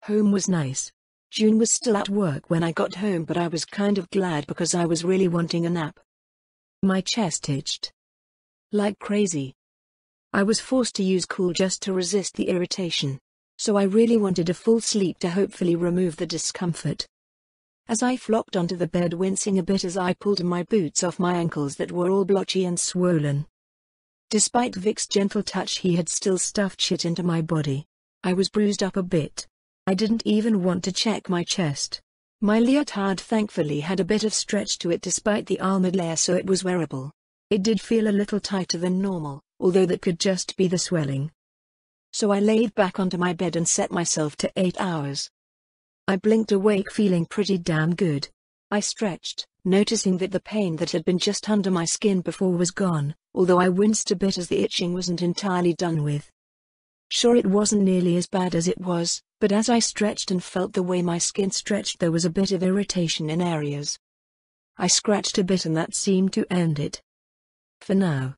Home was nice. June was still at work when I got home, but I was kind of glad because I was really wanting a nap. My chest itched like crazy. I was forced to use cool just to resist the irritation. So I really wanted a full sleep to hopefully remove the discomfort. As I flopped onto the bed, wincing a bit as I pulled my boots off my ankles that were all blotchy and swollen. Despite Vic's gentle touch, he had still stuffed shit into my body. I was bruised up a bit. I didn't even want to check my chest. My leotard thankfully had a bit of stretch to it despite the armored layer, so it was wearable. It did feel a little tighter than normal, although that could just be the swelling. So I laid back onto my bed and set myself to 8 hours. I blinked awake feeling pretty damn good. I stretched, noticing that the pain that had been just under my skin before was gone, although I winced a bit as the itching wasn't entirely done with. Sure, it wasn't nearly as bad as it was, but as I stretched and felt the way my skin stretched, there was a bit of irritation in areas. I scratched a bit and that seemed to end it. For now.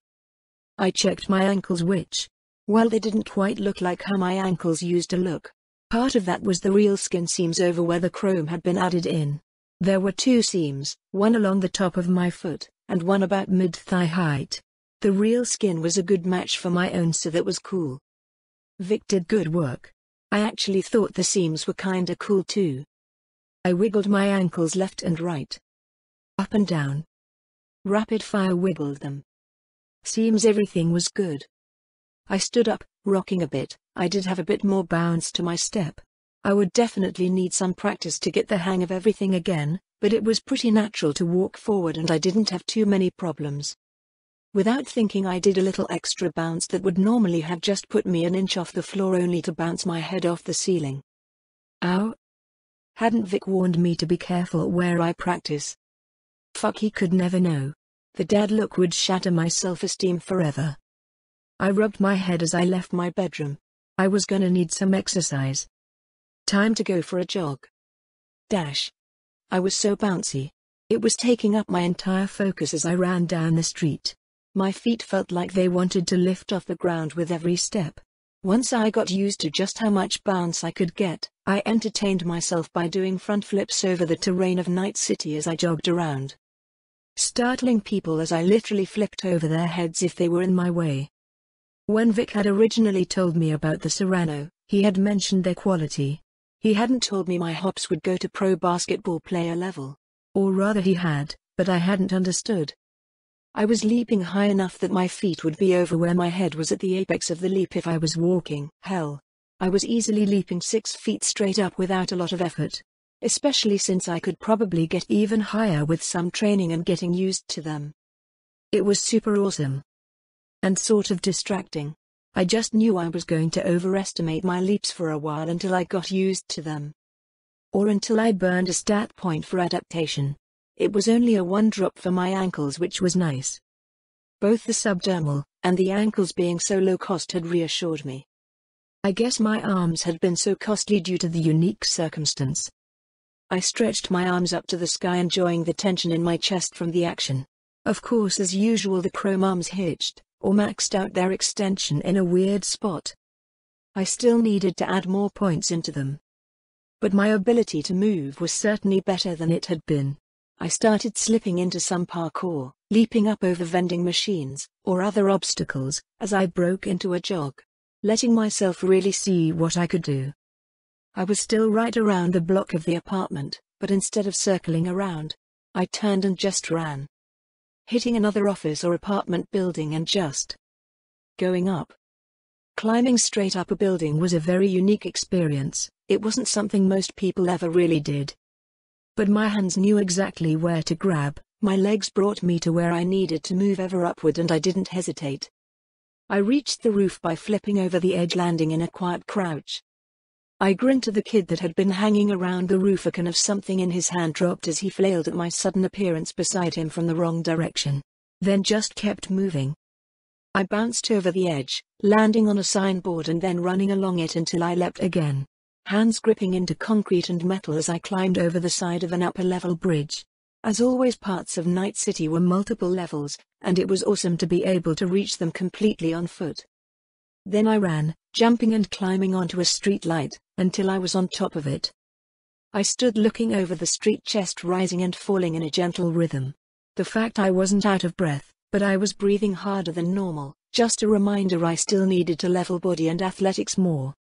I checked my ankles, which, well, they didn't quite look like how my ankles used to look. Part of that was the real skin seams over where the chrome had been added in. There were 2 seams, one along the top of my foot, and one about mid-thigh height. The real skin was a good match for my own, so that was cool. Vic did good work. I actually thought the seams were kinda cool too. I wiggled my ankles left and right. Up and down. Rapid fire wiggled them. Seems everything was good. I stood up, rocking a bit. I did have a bit more bounce to my step. I would definitely need some practice to get the hang of everything again, but it was pretty natural to walk forward and I didn't have too many problems. Without thinking, I did a little extra bounce that would normally have just put me an inch off the floor, only to bounce my head off the ceiling. Ow! Hadn't Vic warned me to be careful where I practice? Fuck, he could never know. The dad look would shatter my self-esteem forever. I rubbed my head as I left my bedroom. I was gonna need some exercise. Time to go for a jog. Dash. I was so bouncy. It was taking up my entire focus as I ran down the street. My feet felt like they wanted to lift off the ground with every step. Once I got used to just how much bounce I could get, I entertained myself by doing front flips over the terrain of Night City as I jogged around, startling people as I literally flipped over their heads if they were in my way. When Vic had originally told me about the Serrano, he had mentioned their quality. He hadn't told me my hops would go to pro basketball player level. Or rather he had, but I hadn't understood. I was leaping high enough that my feet would be over where my head was at the apex of the leap if I was walking. Hell, I was easily leaping 6 feet straight up without a lot of effort. Especially since I could probably get even higher with some training and getting used to them. It was super awesome. And sort of distracting. I just knew I was going to overestimate my leaps for a while until I got used to them. Or until I burned a stat point for adaptation. It was only a 1 drop for my ankles, which was nice. Both the subdermal and the ankles being so low cost had reassured me. I guess my arms had been so costly due to the unique circumstance. I stretched my arms up to the sky, enjoying the tension in my chest from the action. Of course, as usual, the chrome arms hitched, or maxed out their extension in a weird spot. I still needed to add more points into them. But my ability to move was certainly better than it had been. I started slipping into some parkour, leaping up over vending machines, or other obstacles, as I broke into a jog, letting myself really see what I could do. I was still right around the block of the apartment, but instead of circling around, I turned and just ran. Hitting another office or apartment building and just going up. Climbing straight up a building was a very unique experience. It wasn't something most people ever really did. But my hands knew exactly where to grab, my legs brought me to where I needed to move ever upward, and I didn't hesitate. I reached the roof by flipping over the edge, landing in a quiet crouch. I grinned to the kid that had been hanging around the roof. A can of something in his hand dropped as he flailed at my sudden appearance beside him from the wrong direction, then just kept moving. I bounced over the edge, landing on a signboard and then running along it until I leapt again, hands gripping into concrete and metal as I climbed over the side of an upper-level bridge. As always, parts of Night City were multiple levels, and it was awesome to be able to reach them completely on foot. Then I ran, jumping and climbing onto a street light, until I was on top of it. I stood looking over the street, chest rising and falling in a gentle rhythm. The fact I wasn't out of breath, but I was breathing harder than normal, just a reminder I still needed to level body and athletics more.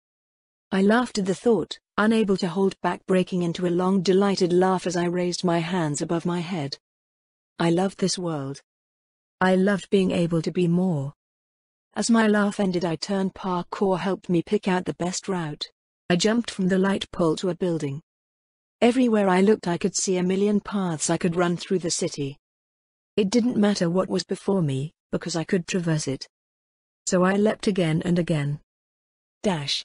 I laughed at the thought, unable to hold back, breaking into a long delighted laugh as I raised my hands above my head. I loved this world. I loved being able to be more. As my laugh ended, I turned. Parkour helped me pick out the best route. I jumped from the light pole to a building. Everywhere I looked I could see a million paths I could run through the city. It didn't matter what was before me, because I could traverse it. So I leapt again and again. Dash.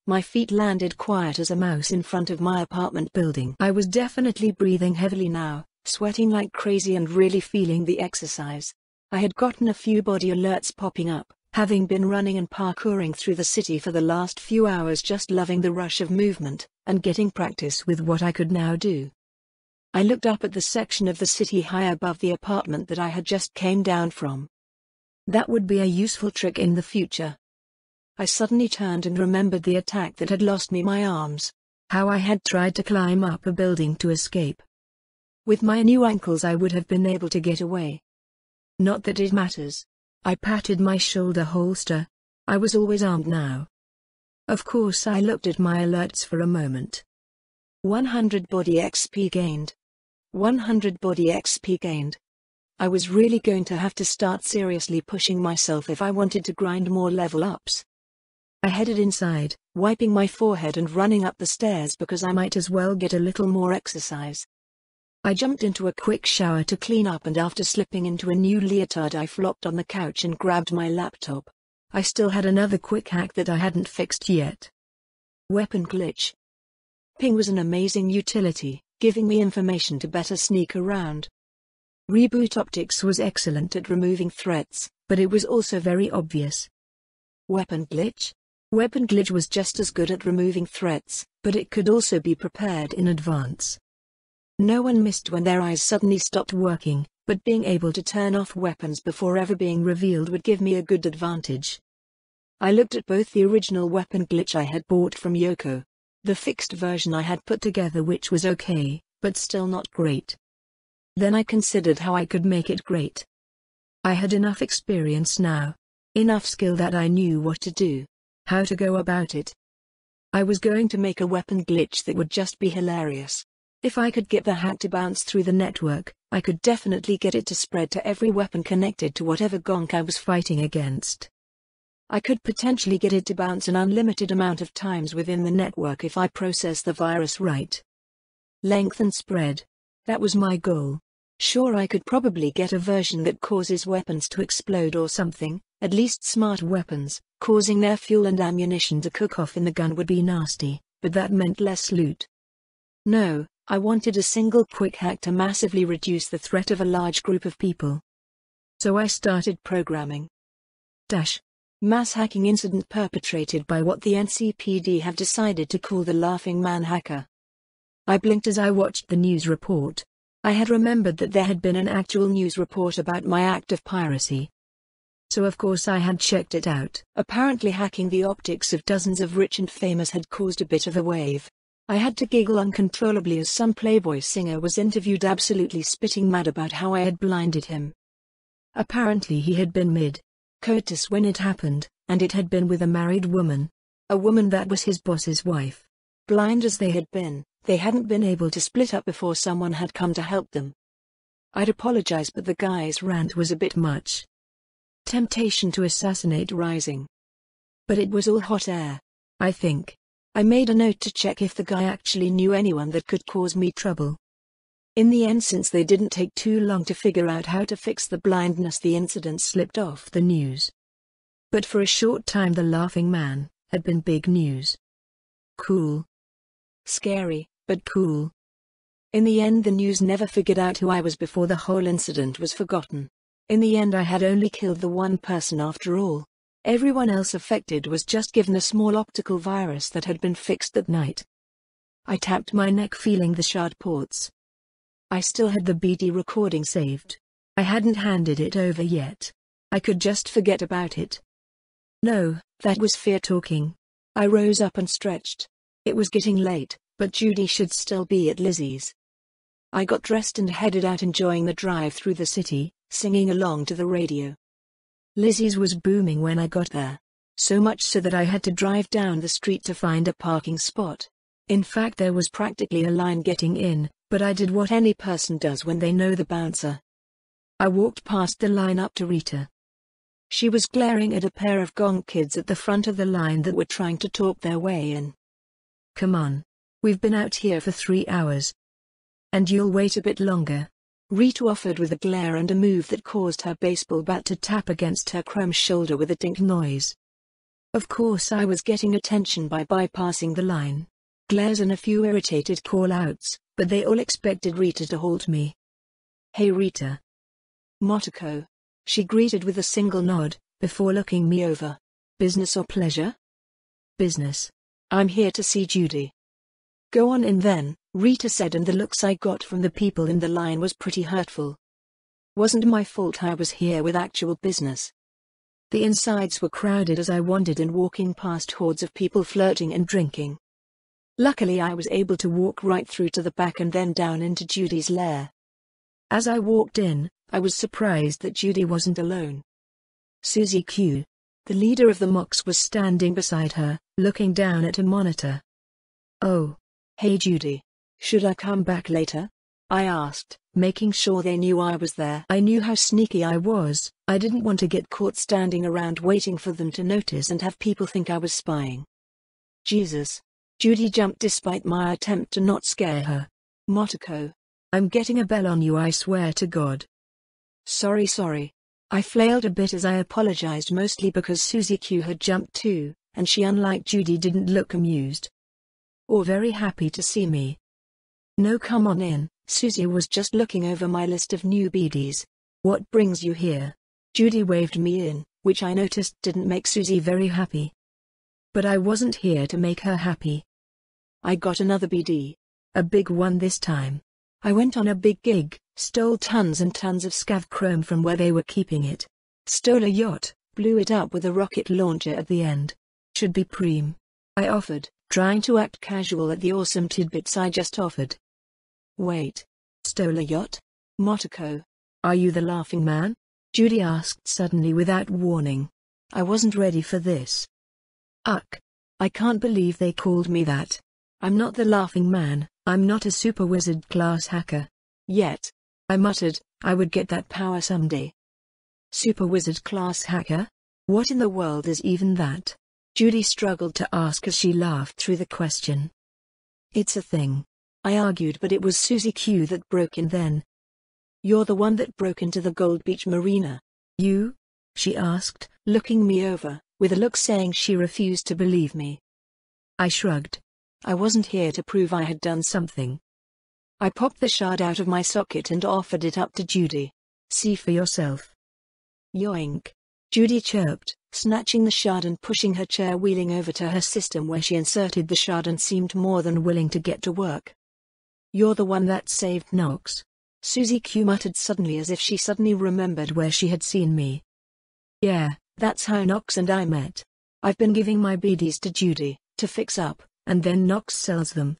My feet landed quiet as a mouse in front of my apartment building. I was definitely breathing heavily now, sweating like crazy and really feeling the exercise. I had gotten a few body alerts popping up, having been running and parkouring through the city for the last few hours, just loving the rush of movement, and getting practice with what I could now do. I looked up at the section of the city high above the apartment that I had just came down from. That would be a useful trick in the future. I suddenly turned and remembered the attack that had lost me my arms. How I had tried to climb up a building to escape. With my new ankles I would have been able to get away. Not that it matters. I patted my shoulder holster. I was always armed now. Of course I looked at my alerts for a moment. 100 body XP gained. 100 body XP gained. I was really going to have to start seriously pushing myself if I wanted to grind more level ups. I headed inside, wiping my forehead and running up the stairs because I might as well get a little more exercise. I jumped into a quick shower to clean up, and after slipping into a new leotard I flopped on the couch and grabbed my laptop. I still had another quick hack that I hadn't fixed yet. Weapon glitch. Ping was an amazing utility, giving me information to better sneak around. Reboot optics was excellent at removing threats, but it was also very obvious. Weapon glitch? Weapon glitch was just as good at removing threats, but it could also be prepared in advance. No one missed when their eyes suddenly stopped working, but being able to turn off weapons before ever being revealed would give me a good advantage. I looked at both the original weapon glitch I had bought from Yoko, the fixed version I had put together, which was okay, but still not great. Then I considered how I could make it great. I had enough experience now. Enough skill that I knew what to do. How to go about it. I was going to make a weapon glitch that would just be hilarious. If I could get the hack to bounce through the network, I could definitely get it to spread to every weapon connected to whatever gonk I was fighting against. I could potentially get it to bounce an unlimited amount of times within the network if I process the virus right. Length and spread. That was my goal. Sure, I could probably get a version that causes weapons to explode or something, at least smart weapons, causing their fuel and ammunition to cook off in the gun would be nasty, but that meant less loot. No, I wanted a single quick hack to massively reduce the threat of a large group of people. So I started programming. Mass hacking incident perpetrated by what the NCPD have decided to call the Laughing Man hacker. I blinked as I watched the news report. I had remembered that there had been an actual news report about my act of piracy. So of course I had checked it out. Apparently hacking the optics of dozens of rich and famous had caused a bit of a wave. I had to giggle uncontrollably as some Playboy singer was interviewed absolutely spitting mad about how I had blinded him. Apparently he had been mid-coitus when it happened, and it had been with a married woman. A woman that was his boss's wife. Blind as they had been, they hadn't been able to split up before someone had come to help them. I'd apologize, but the guy's rant was a bit much. Temptation to assassinate rising. But it was all hot air, I think. I made a note to check if the guy actually knew anyone that could cause me trouble. In the end, since they didn't take too long to figure out how to fix the blindness, the incident slipped off the news. But for a short time the Laughing Man had been big news. Cool. Scary, but cool. In the end the news never figured out who I was before the whole incident was forgotten. In the end I had only killed the one person after all. Everyone else affected was just given a small optical virus that had been fixed that night. I tapped my neck, feeling the shard ports. I still had the BD recording saved. I hadn't handed it over yet. I could just forget about it. No, That was fear talking. I rose up and stretched. It was getting late, but Judy should still be at Lizzie's. I got dressed and headed out, enjoying the drive through the city, singing along to the radio. Lizzie's was booming when I got there. So much so that I had to drive down the street to find a parking spot. In fact, there was practically a line getting in, but I did what any person does when they know the bouncer. I walked past the line up to Rita. She was glaring at a pair of gong kids at the front of the line that were trying to talk their way in. "Come on. We've been out here for 3 hours. And you'll wait a bit longer," Rita offered with a glare and a move that caused her baseball bat to tap against her chrome shoulder with a dink noise. Of course I was getting attention by bypassing the line. Glares and a few irritated call-outs, but they all expected Rita to halt me. "Hey Rita." "Motoko," she greeted with a single nod, before looking me over. "Business or pleasure?" "Business. I'm here to see Judy." "Go on in then," Rita said, and the looks I got from the people in the line was pretty hurtful. Wasn't my fault I was here with actual business. The insides were crowded as I wandered in, walking past hordes of people flirting and drinking. Luckily I was able to walk right through to the back and then down into Judy's lair. As I walked in, I was surprised that Judy wasn't alone. Susie Q, the leader of the Mox, was standing beside her, looking down at a monitor. "Oh. Hey Judy. Should I come back later?" I asked, making sure they knew I was there. I knew how sneaky I was. I didn't want to get caught standing around waiting for them to notice and have people think I was spying. Jesus. Judy jumped despite my attempt to not scare her. "Motoko. I'm getting a bell on you, I swear to God." Sorry. I flailed a bit as I apologized, mostly because Susie Q had jumped too, and she, unlike Judy, didn't look amused or very happy to see me. "No, come on in." Susie was just looking over my list of new BDs. "What brings you here?" Judy waved me in, which I noticed didn't make Susie very happy. But I wasn't here to make her happy. I got another BD. A big one this time. I went on a big gig, stole tons and tons of scav chrome from where they were keeping it. Stole a yacht, blew it up with a rocket launcher at the end. "Should be preem," I offered, trying to act casual at the awesome tidbits I just offered. "Wait. Stole a yacht? Motoko. Are you the laughing man?" Judy asked suddenly without warning. I wasn't ready for this. Uck. I can't believe they called me that. I'm not the laughing man. I'm not a super wizard class hacker. Yet. I muttered, I would get that power someday. Super wizard class hacker? What in the world is even that? Judy struggled to ask as she laughed through the question. "It's a thing," I argued, but it was Susie Q that broke in then. "You're the one that broke into the Gold Beach Marina." "You?" she asked, looking me over, with a look saying she refused to believe me. I shrugged. I wasn't here to prove I had done something. I popped the shard out of my socket and offered it up to Judy. "See for yourself." "Yoink," Judy chirped, snatching the shard and pushing her chair, wheeling over to her system where she inserted the shard and seemed more than willing to get to work. "You're the one that saved Nox," Susie Q muttered suddenly, as if she suddenly remembered where she had seen me. "Yeah, that's how Nox and I met. I've been giving my BDs to Judy, to fix up, and then Nox sells them."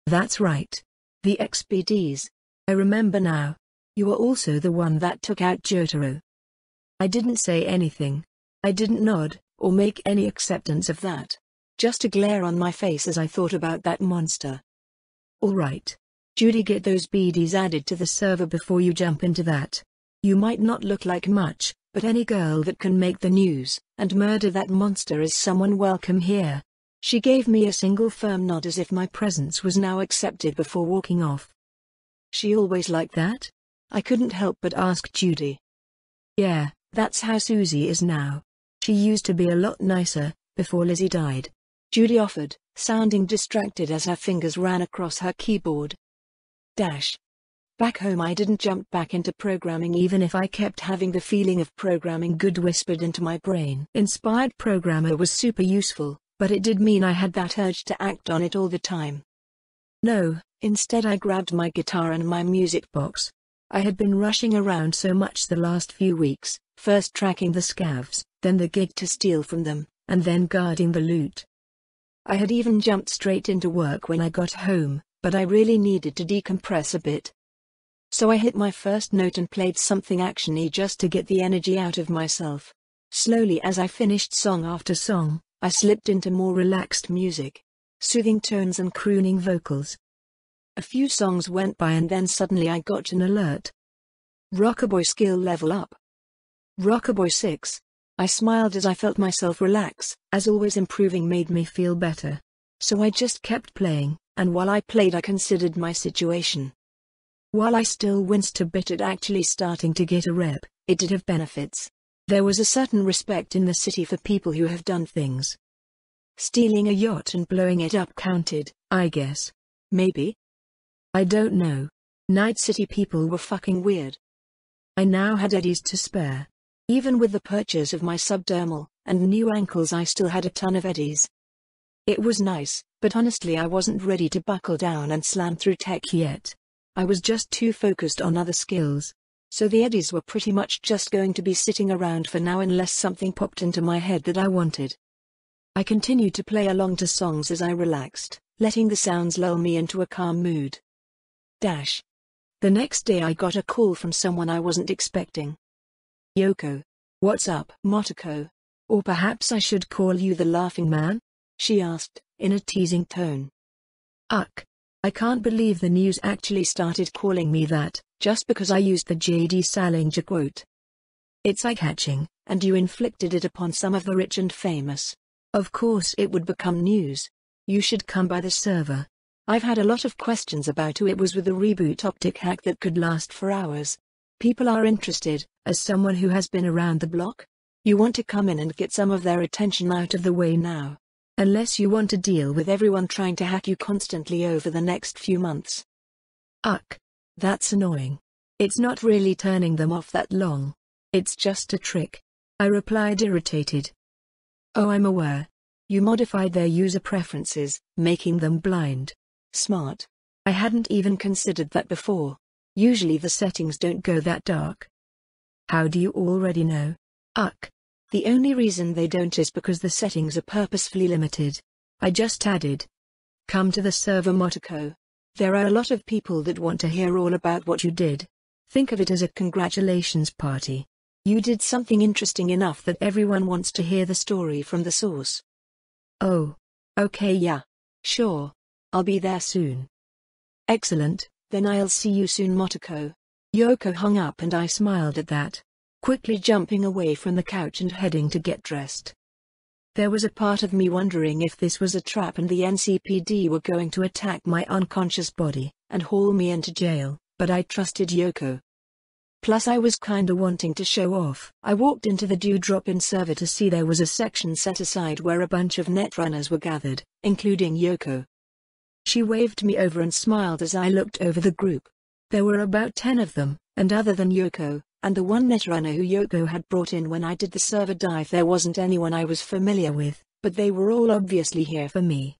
"That's right. The XBDs. I remember now. You were also the one that took out Jotaro." I didn't say anything. I didn't nod, or make any acceptance of that. Just a glare on my face as I thought about that monster. "All right. Judy, get those BDs added to the server before you jump into that. You might not look like much, but any girl that can make the news, and murder that monster is someone welcome here." She gave me a single firm nod as if my presence was now accepted before walking off. "She always like that?" I couldn't help but ask Judy. "Yeah, that's how Susie is now. She used to be a lot nicer, before Lizzie died," Judy offered, sounding distracted as her fingers ran across her keyboard. Back home I didn't jump back into programming, even if I kept having the feeling of programming good whispered into my brain. Inspired Programmer was super useful, but it did mean I had that urge to act on it all the time. No, instead I grabbed my guitar and my music box. I had been rushing around so much the last few weeks, first tracking the scavs, then the gig to steal from them, and then guarding the loot. I had even jumped straight into work when I got home, but I really needed to decompress a bit. So I hit my first note and played something actiony just to get the energy out of myself. Slowly, as I finished song after song, I slipped into more relaxed music, soothing tones and crooning vocals. A few songs went by and then suddenly I got an alert. Rockaboy skill level up. Rockaboy 6. I smiled as I felt myself relax, as always improving made me feel better. So I just kept playing, and while I played I considered my situation. While I still winced a bit at actually starting to get a rep, it did have benefits. There was a certain respect in the city for people who have done things. Stealing a yacht and blowing it up counted, I guess. Maybe? I don't know. Night City people were fucking weird. I now had eddies to spare. Even with the purchase of my subdermal and new ankles I still had a ton of eddies. It was nice, but honestly I wasn't ready to buckle down and slam through tech yet. I was just too focused on other skills. So the eddies were pretty much just going to be sitting around for now unless something popped into my head that I wanted. I continued to play along to songs as I relaxed, letting the sounds lull me into a calm mood. The next day I got a call from someone I wasn't expecting. Yoko. What's up, Motoko? Or perhaps I should call you the laughing man? She asked, in a teasing tone. Uck. I can't believe the news actually started calling me that, just because I used the J.D. Salinger quote. It's eye-catching, and you inflicted it upon some of the rich and famous. Of course it would become news. You should come by the server. I've had a lot of questions about who it was with the reboot optic hack that could last for hours. People are interested, as someone who has been around the block. You want to come in and get some of their attention out of the way now. Unless you want to deal with everyone trying to hack you constantly over the next few months. Uck. That's annoying. It's not really turning them off that long. It's just a trick. I replied irritated. Oh, I'm aware. You modified their user preferences, making them blind. Smart. I hadn't even considered that before. Usually the settings don't go that dark. How do you already know? Uck. The only reason they don't is because the settings are purposefully limited. I just added. Come to the server, Motoko. There are a lot of people that want to hear all about what you did. Think of it as a congratulations party. You did something interesting enough that everyone wants to hear the story from the source. Oh. Okay, yeah. Sure. I'll be there soon. Excellent, then I'll see you soon, Motoko. Yoko hung up and I smiled at that, quickly jumping away from the couch and heading to get dressed. There was a part of me wondering if this was a trap and the NCPD were going to attack my unconscious body and haul me into jail, but I trusted Yoko. Plus I was kinda wanting to show off. I walked into the Dewdrop-In server to see there was a section set aside where a bunch of netrunners were gathered, including Yoko. She waved me over and smiled as I looked over the group. There were about 10 of them, and other than Yoko, and the one netrunner who Yoko had brought in when I did the server dive, there wasn't anyone I was familiar with, but they were all obviously here for me.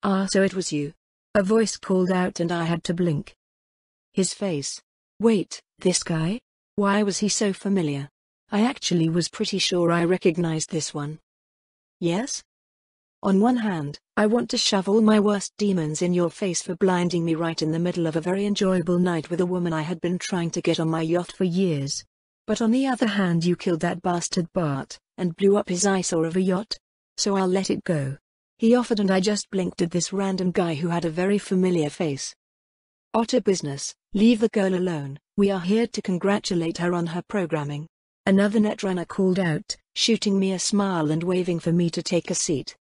Ah, so it was you. A voice called out and I had to blink. His face. Wait, this guy? Why was he so familiar? I actually was pretty sure I recognized this one. Yes? On one hand, I want to shove all my worst demons in your face for blinding me right in the middle of a very enjoyable night with a woman I had been trying to get on my yacht for years. But on the other hand, you killed that bastard Bart, and blew up his eyesore of a yacht. So I'll let it go. He offered and I just blinked at this random guy who had a very familiar face. Otter business, leave the girl alone, we are here to congratulate her on her programming. Another netrunner called out, shooting me a smile and waving for me to take a seat.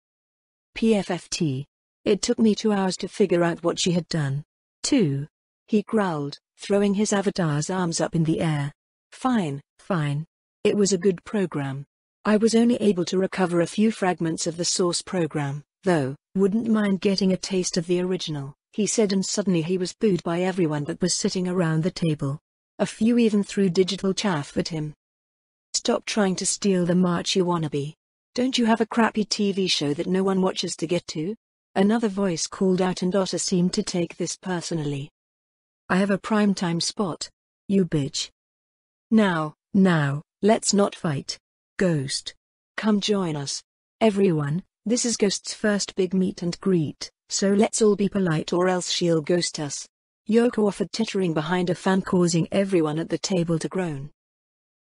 PFFT. It took me 2 hours to figure out what she had done. 2. He growled, throwing his avatar's arms up in the air. Fine, fine. It was a good program. I was only able to recover a few fragments of the source program, though, wouldn't mind getting a taste of the original, he said, and suddenly he was booed by everyone that was sitting around the table. A few even threw digital chaff at him. Stop trying to steal the march, you wannabe. Don't you have a crappy TV show that no one watches to get to? Another voice called out and Otter seemed to take this personally. I have a primetime spot. You bitch. Now, let's not fight. Ghost. Come join us. Everyone, this is Ghost's first big meet and greet, so let's all be polite or else she'll ghost us. Yoko offered, tittering behind a fan, causing everyone at the table to groan.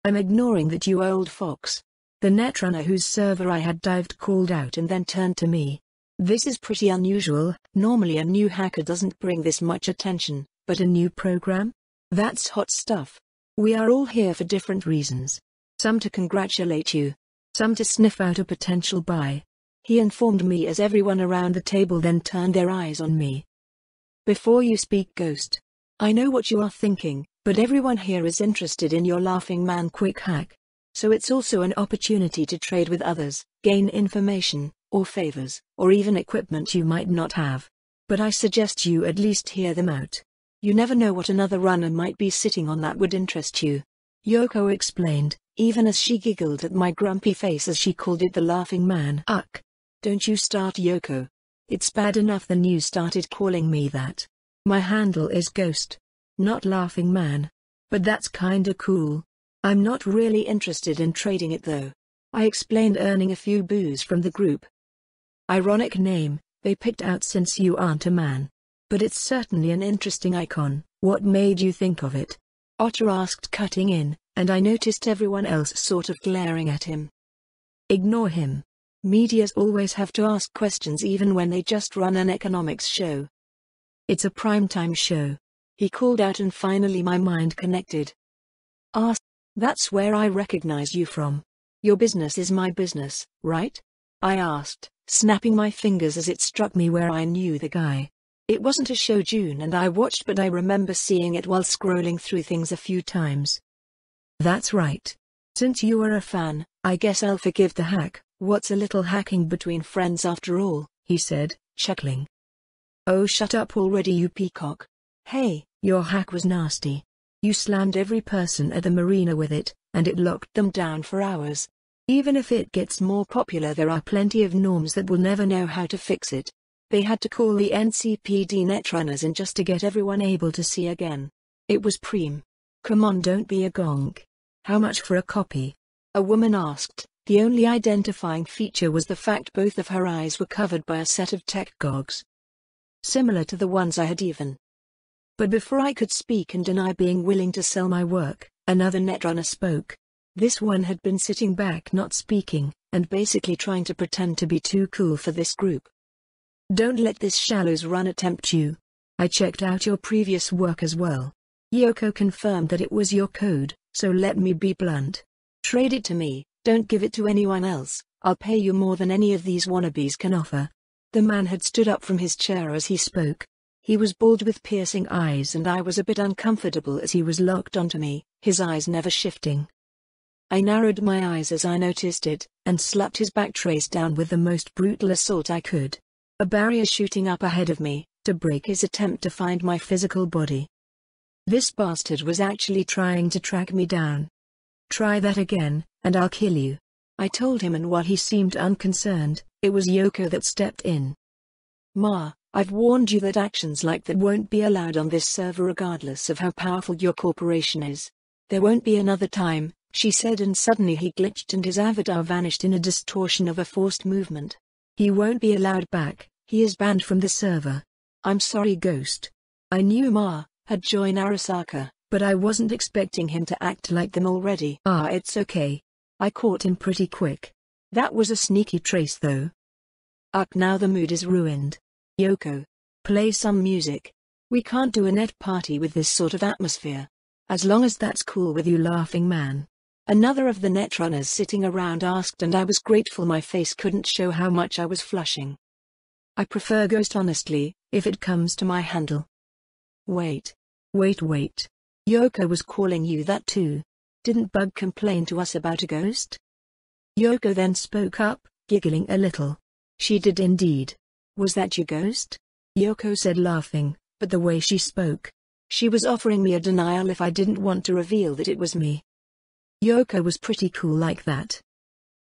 I'm ignoring that, you old fox. The netrunner whose server I had dived called out and then turned to me. This is pretty unusual. Normally a new hacker doesn't bring this much attention, but a new program? That's hot stuff. We are all here for different reasons. Some to congratulate you. Some to sniff out a potential buy. He informed me as everyone around the table then turned their eyes on me. Before you speak, Ghost. I know what you are thinking, but everyone here is interested in your Laughing Man quick hack. So it's also an opportunity to trade with others, gain information, or favors, or even equipment you might not have. But I suggest you at least hear them out. You never know what another runner might be sitting on that would interest you. Yoko explained, even as she giggled at my grumpy face as she called it the Laughing Man. Uck. Don't you start, Yoko. It's bad enough the news started calling me that. My handle is Ghost. Not Laughing Man. But that's kinda cool. I'm not really interested in trading it though. I explained, earning a few boos from the group. Ironic name, they picked out since you aren't a man. But it's certainly an interesting icon. What made you think of it? Otter asked, cutting in, and I noticed everyone else sort of glaring at him. Ignore him. Medias always have to ask questions even when they just run an economics show. It's a primetime show. He called out, and finally my mind connected. That's where I recognize you from. Your business is my business, right? I asked, snapping my fingers as it struck me where I knew the guy. It wasn't a show June and I watched, but I remember seeing it while scrolling through things a few times. That's right. Since you are a fan, I guess I'll forgive the hack. What's a little hacking between friends after all, he said, chuckling. Oh, shut up already, you peacock. Hey, your hack was nasty. You slammed every person at the marina with it, and it locked them down for hours. Even if it gets more popular, there are plenty of norms that will never know how to fix it. They had to call the NCPD netrunners in just to get everyone able to see again. It was preem. Come on, don't be a gonk. How much for a copy? A woman asked. The only identifying feature was the fact both of her eyes were covered by a set of tech gogs. Similar to the ones I had even. But before I could speak and deny being willing to sell my work, another netrunner spoke. This one had been sitting back not speaking, and basically trying to pretend to be too cool for this group. Don't let this shallows run tempt you. I checked out your previous work as well. Yoko confirmed that it was your code, so let me be blunt. Trade it to me. Don't give it to anyone else. I'll pay you more than any of these wannabes can offer. The man had stood up from his chair as he spoke. He was bald with piercing eyes, and I was a bit uncomfortable as he was locked onto me, his eyes never shifting. I narrowed my eyes as I noticed it, and slapped his back trace down with the most brutal assault I could. A barrier shooting up ahead of me, to break his attempt to find my physical body. This bastard was actually trying to track me down. Try that again, and I'll kill you. I told him, and while he seemed unconcerned, it was Yoko that stepped in. Ma, I've warned you that actions like that won't be allowed on this server regardless of how powerful your corporation is. There won't be another time, she said, and suddenly he glitched and his avatar vanished in a distortion of a forced movement. He won't be allowed back, he is banned from the server. I'm sorry, Ghost. I knew Ma had joined Arasaka, but I wasn't expecting him to act like them already. It's okay. I caught him pretty quick. That was a sneaky trace though. Now the mood is ruined. Yoko, play some music. We can't do a net party with this sort of atmosphere. As long as that's cool with you, Laughing Man. Another of the netrunners sitting around asked, and I was grateful my face couldn't show how much I was flushing. I prefer Ghost honestly, if it comes to my handle. Wait. Yoko was calling you that too. Didn't Bug complain to us about a ghost? Yoko then spoke up, giggling a little. She did indeed. Was that your ghost? Yoko said, laughing, but the way she spoke. She was offering me a denial if I didn't want to reveal that it was me. Yoko was pretty cool like that.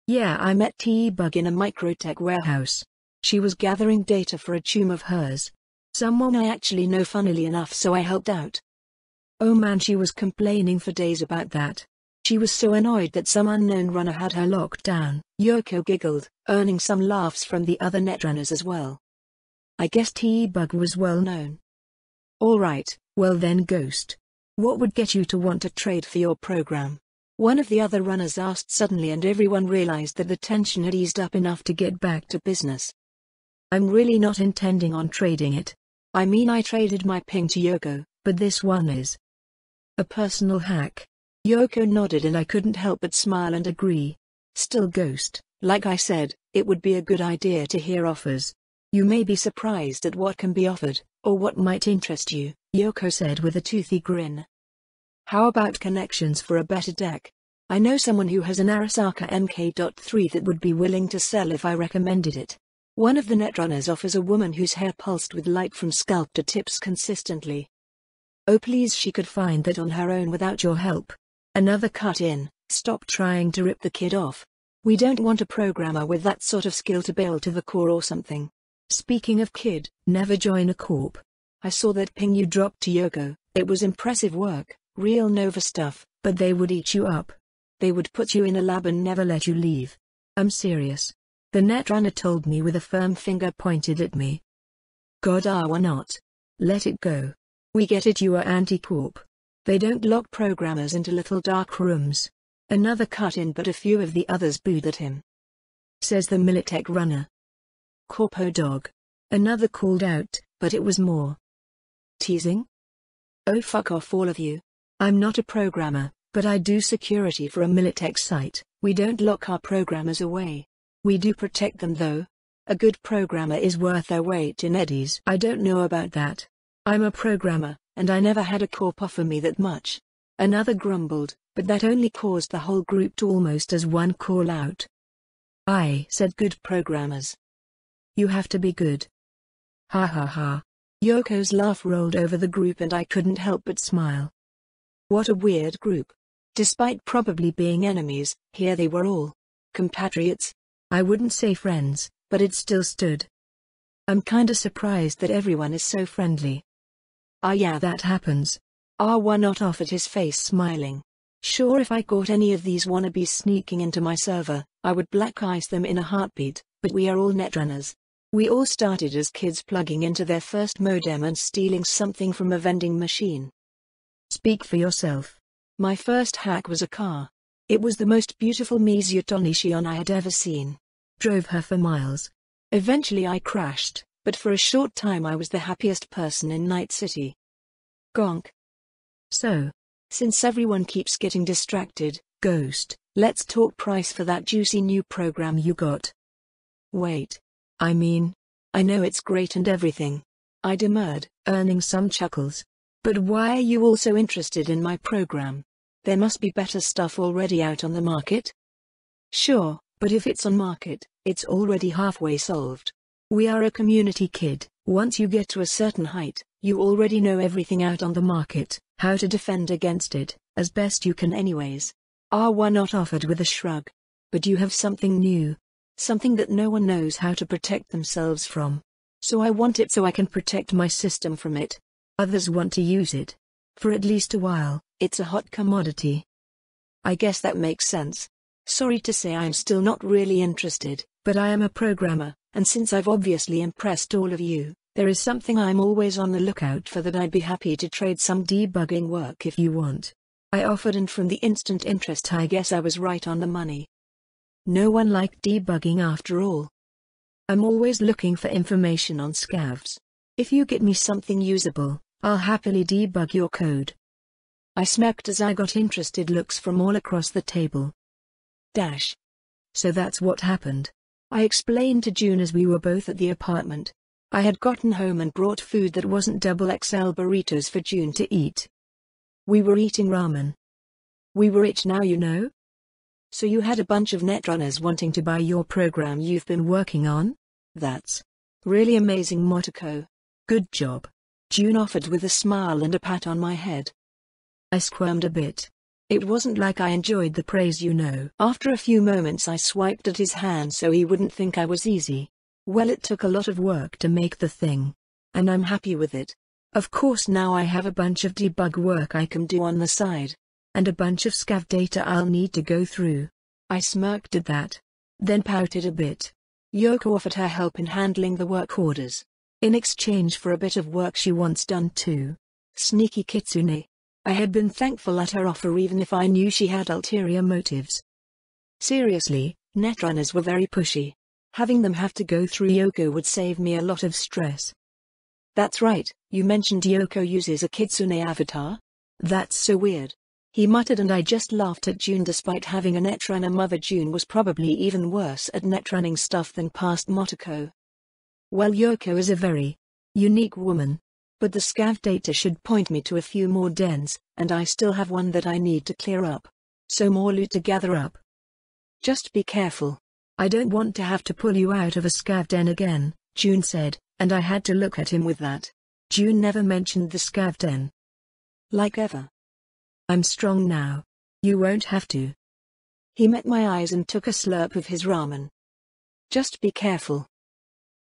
Yeah, I met T-Bug in a microtech warehouse. She was gathering data for a tome of hers. Someone I actually know, funnily enough, so I helped out. Oh man, she was complaining for days about that. She was so annoyed that some unknown runner had her locked down. Yoko giggled, earning some laughs from the other netrunners as well. I guess T-Bug was well known. Alright, well then Ghost. What would get you to want to trade for your program? One of the other runners asked suddenly, and everyone realized that the tension had eased up enough to get back to business. I'm really not intending on trading it. I mean, I traded my ping to Yoko, but this one is a personal hack. Yoko nodded and I couldn't help but smile and agree. Still Ghost, like I said, it would be a good idea to hear offers. You may be surprised at what can be offered, or what might interest you, Yoko said with a toothy grin. How about connections for a better deck? I know someone who has an Arasaka MK.3 that would be willing to sell if I recommended it. One of the netrunners offers a woman whose hair pulsed with light from scalp to tips consistently. Oh please, she could find that on her own without your help. Another cut in, stop trying to rip the kid off. We don't want a programmer with that sort of skill to bail to the core or something. Speaking of kid, never join a corp. I saw that ping you dropped to Yoko, it was impressive work, real Nova stuff, but they would eat you up. They would put you in a lab and never let you leave. I'm serious. The netrunner told me with a firm finger pointed at me. God, why not? Let it go. We get it, you are anti-corp. They don't lock programmers into little dark rooms. Another cut in, but a few of the others booed at him. Says the Militech runner. Corpo dog. Another called out, but it was more teasing. Oh fuck off all of you. I'm not a programmer, but I do security for a Militech site. We don't lock our programmers away. We do protect them though. A good programmer is worth their weight in eddies. I don't know about that. I'm a programmer, and I never had a corp offer me that much. Another grumbled, but that only caused the whole group to almost as one call out. I said good programmers. You have to be good. Ha ha ha. Yoko's laugh rolled over the group and I couldn't help but smile. What a weird group. Despite probably being enemies, here they were all compatriots. I wouldn't say friends, but it still stood. I'm kinda surprised that everyone is so friendly. Ah yeah, that happens. Why not offered, his face smiling. Sure, if I caught any of these wannabes sneaking into my server, I would black ice them in a heartbeat, but we are all netrunners. We all started as kids plugging into their first modem and stealing something from a vending machine. Speak for yourself. My first hack was a car. It was the most beautiful Mitsubishi I had ever seen. Drove her for miles. Eventually I crashed, but for a short time I was the happiest person in Night City. Gonk. So, since everyone keeps getting distracted, Ghost, let's talk price for that juicy new program you got. Wait. I mean, I know it's great and everything. I demurred, earning some chuckles. But why are you also interested in my program? There must be better stuff already out on the market? Sure, but if it's on market, it's already halfway solved. We are a community kid. Once you get to a certain height, you already know everything out on the market, how to defend against it, as best you can anyways. Why not offered with a shrug. But you have something new. Something that no one knows how to protect themselves from. So I want it so I can protect my system from it. Others want to use it. For at least a while, it's a hot commodity. I guess that makes sense. Sorry to say I'm still not really interested, but I am a programmer, and since I've obviously impressed all of you, there is something I'm always on the lookout for that I'd be happy to trade some debugging work if you want. I offered, and from the instant interest I guess I was right on the money. No one liked debugging after all. I'm always looking for information on scavs. If you get me something usable, I'll happily debug your code. I smirked as I got interested looks from all across the table. So that's what happened. I explained to June as we were both at the apartment. I had gotten home and brought food that wasn't XXL burritos for June to eat. We were eating ramen. We were rich now, you know. So you had a bunch of netrunners wanting to buy your program you've been working on? That's really amazing, Motoko. Good job. June offered with a smile and a pat on my head. I squirmed a bit. It wasn't like I enjoyed the praise, you know. After a few moments I swiped at his hand so he wouldn't think I was easy. Well, it took a lot of work to make the thing. And I'm happy with it. Of course now I have a bunch of debug work I can do on the side. and a bunch of scav data I'll need to go through. I smirked at that, then pouted a bit. Yoko offered her help in handling the work orders, in exchange for a bit of work she wants done too. Sneaky kitsune. I had been thankful at her offer even if I knew she had ulterior motives. Seriously, netrunners were very pushy. Having them have to go through Yoko would save me a lot of stress. That's right, you mentioned Yoko uses a kitsune avatar? That's so weird. He muttered and I just laughed at June. Despite having a netrunner mother, June was probably even worse at netrunning stuff than past Motoko. Well, Yoko is a very unique woman. But the scav data should point me to a few more dens, and I still have one that I need to clear up. So more loot to gather up. Just be careful. I don't want to have to pull you out of a scav den again, June said, and I had to look at him with that. June never mentioned the scav den. Like ever. I'm strong now. You won't have to. He met my eyes and took a slurp of his ramen. Just be careful.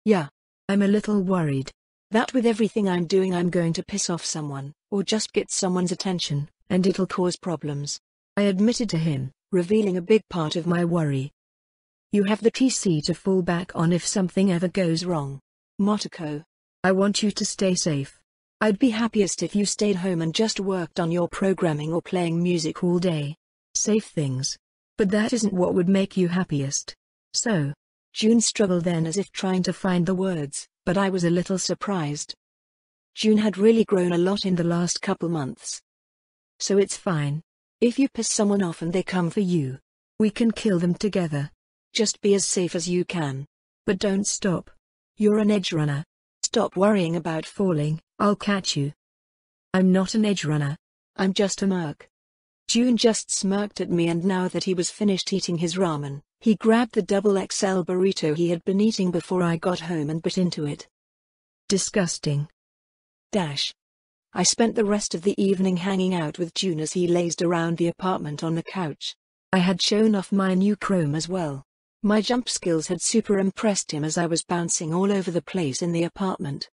Yeah. I'm a little worried that with everything I'm doing I'm going to piss off someone, or just get someone's attention, and it'll cause problems. I admitted to him, revealing a big part of my worry. You have the TC to fall back on if something ever goes wrong. Motoko. I want you to stay safe. I'd be happiest if you stayed home and just worked on your programming or playing music all day. Safe things. But that isn't what would make you happiest. So. June struggled then as if trying to find the words, but I was a little surprised. June had really grown a lot in the last couple months. So it's fine. If you piss someone off and they come for you, we can kill them together. Just be as safe as you can. But don't stop. You're an edge runner. Stop worrying about falling, I'll catch you. I'm not an edge runner. I'm just a merc. June just smirked at me, and now that he was finished eating his ramen, he grabbed the double XL burrito he had been eating before I got home and bit into it. Disgusting. I spent the rest of the evening hanging out with June as he lazed around the apartment on the couch. I had shown off my new chrome as well. My jump skills had super impressed him as I was bouncing all over the place in the apartment.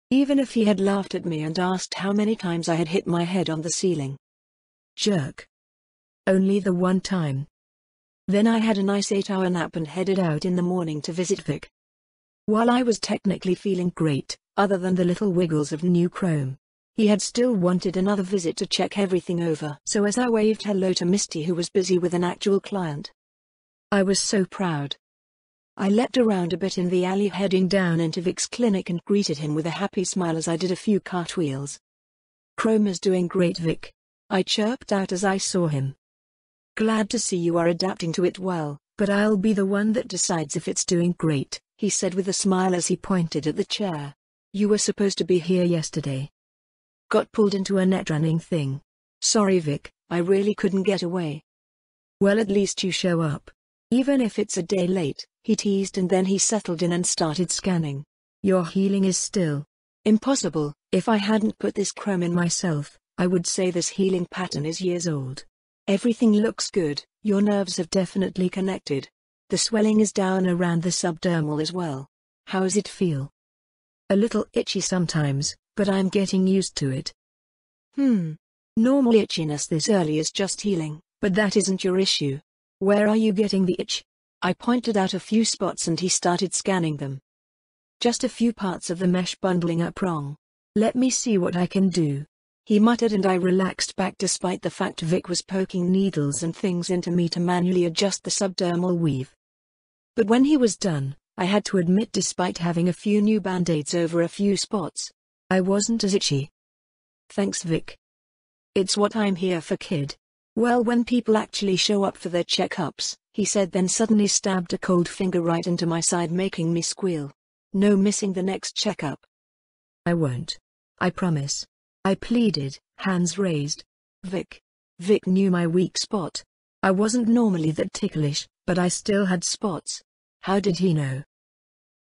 Even if he had laughed at me and asked how many times I had hit my head on the ceiling. Jerk. Only the one time. Then I had a nice 8-hour nap and headed out in the morning to visit Vic. While I was technically feeling great, other than the little wiggles of new chrome, he had still wanted another visit to check everything over. So as I waved hello to Misty, who was busy with an actual client, I was so proud. I leapt around a bit in the alley heading down into Vic's clinic and greeted him with a happy smile as I did a few cartwheels. Chrome is doing great, Vic. I chirped out as I saw him. Glad to see you are adapting to it well, but I'll be the one that decides if it's doing great, he said with a smile as he pointed at the chair. You were supposed to be here yesterday. Got pulled into a netrunning thing. Sorry, Vic, I really couldn't get away. Well, at least you show up. Even if it's a day late, he teased, and then he settled in and started scanning. Your healing is still impossible. If I hadn't put this chrome in myself, I would say this healing pattern is years old. Everything looks good, your nerves have definitely connected. The swelling is down around the subdermal as well. How's it feel? A little itchy sometimes, but I'm getting used to it. Normal itchiness this early is just healing, but that isn't your issue. Where are you getting the itch? I pointed out a few spots and he started scanning them. Just a few parts of the mesh bundling up wrong. Let me see what I can do. He muttered, and I relaxed back despite the fact Vic was poking needles and things into me to manually adjust the subdermal weave. But when he was done, I had to admit, despite having a few new band-aids over a few spots, I wasn't as itchy. Thanks, Vic. It's what I'm here for, kid. Well, when people actually show up for their checkups, he said, then suddenly stabbed a cold finger right into my side, making me squeal. No missing the next checkup. I won't. I promise. I pleaded, hands raised. Vic. Vic knew my weak spot. I wasn't normally that ticklish, but I still had spots. How did he know?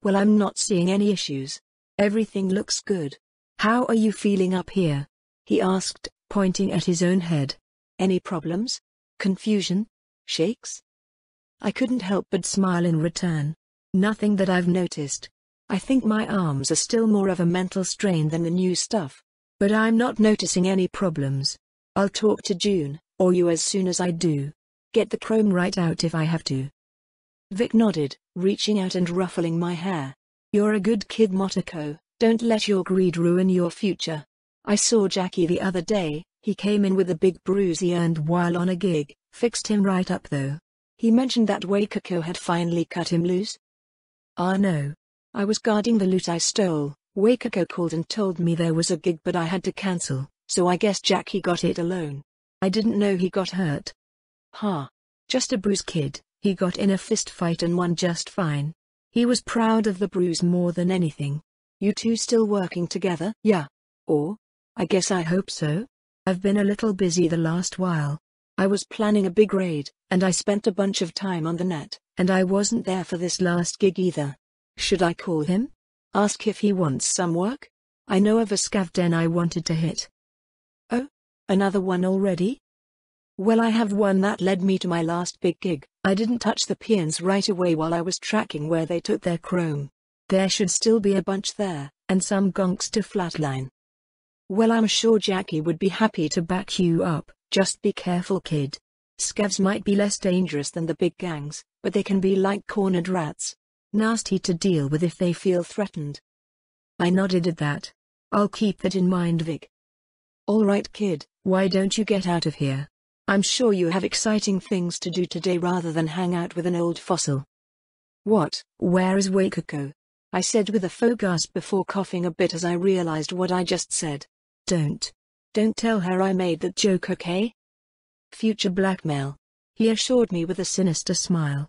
Well, I'm not seeing any issues. Everything looks good. How are you feeling up here? He asked, pointing at his own head. Any problems? Confusion? Shakes? I couldn't help but smile in return. Nothing that I've noticed. I think my arms are still more of a mental strain than the new stuff. But I'm not noticing any problems. I'll talk to June, or you as soon as I do. Get the chrome right out if I have to. Vic nodded, reaching out and ruffling my hair. You're a good kid, Motoko, don't let your greed ruin your future. I saw Jackie the other day, he came in with a big bruise he earned while on a gig, fixed him right up though. He mentioned that Wakako had finally cut him loose. Ah no. I was guarding the loot I stole. Wakako called and told me there was a gig but I had to cancel, so I guess Jackie got it alone. I didn't know he got hurt. Ha. Just a bruise, kid. He got in a fist fight and won just fine. He was proud of the bruise more than anything. You two still working together? Yeah. Or? I guess I hope so. I've been a little busy the last while. I was planning a big raid, and I spent a bunch of time on the net, and I wasn't there for this last gig either. Should I call him? Ask if he wants some work? I know of a scav den I wanted to hit. Oh? Another one already? Well, I have one that led me to my last big gig. I didn't touch the peons right away while I was tracking where they took their chrome. There should still be a bunch there, and some gonks to flatline. Well, I'm sure Jackie would be happy to back you up, just be careful, kid. Scavs might be less dangerous than the big gangs, but they can be like cornered rats. Nasty to deal with if they feel threatened. I nodded at that. I'll keep that in mind, Vic. Alright, kid, why don't you get out of here? I'm sure you have exciting things to do today rather than hang out with an old fossil. What? Where is Wakako? I said with a faux gasp before coughing a bit as I realized what I just said. Don't tell her I made that joke, okay? Future blackmail. He assured me with a sinister smile.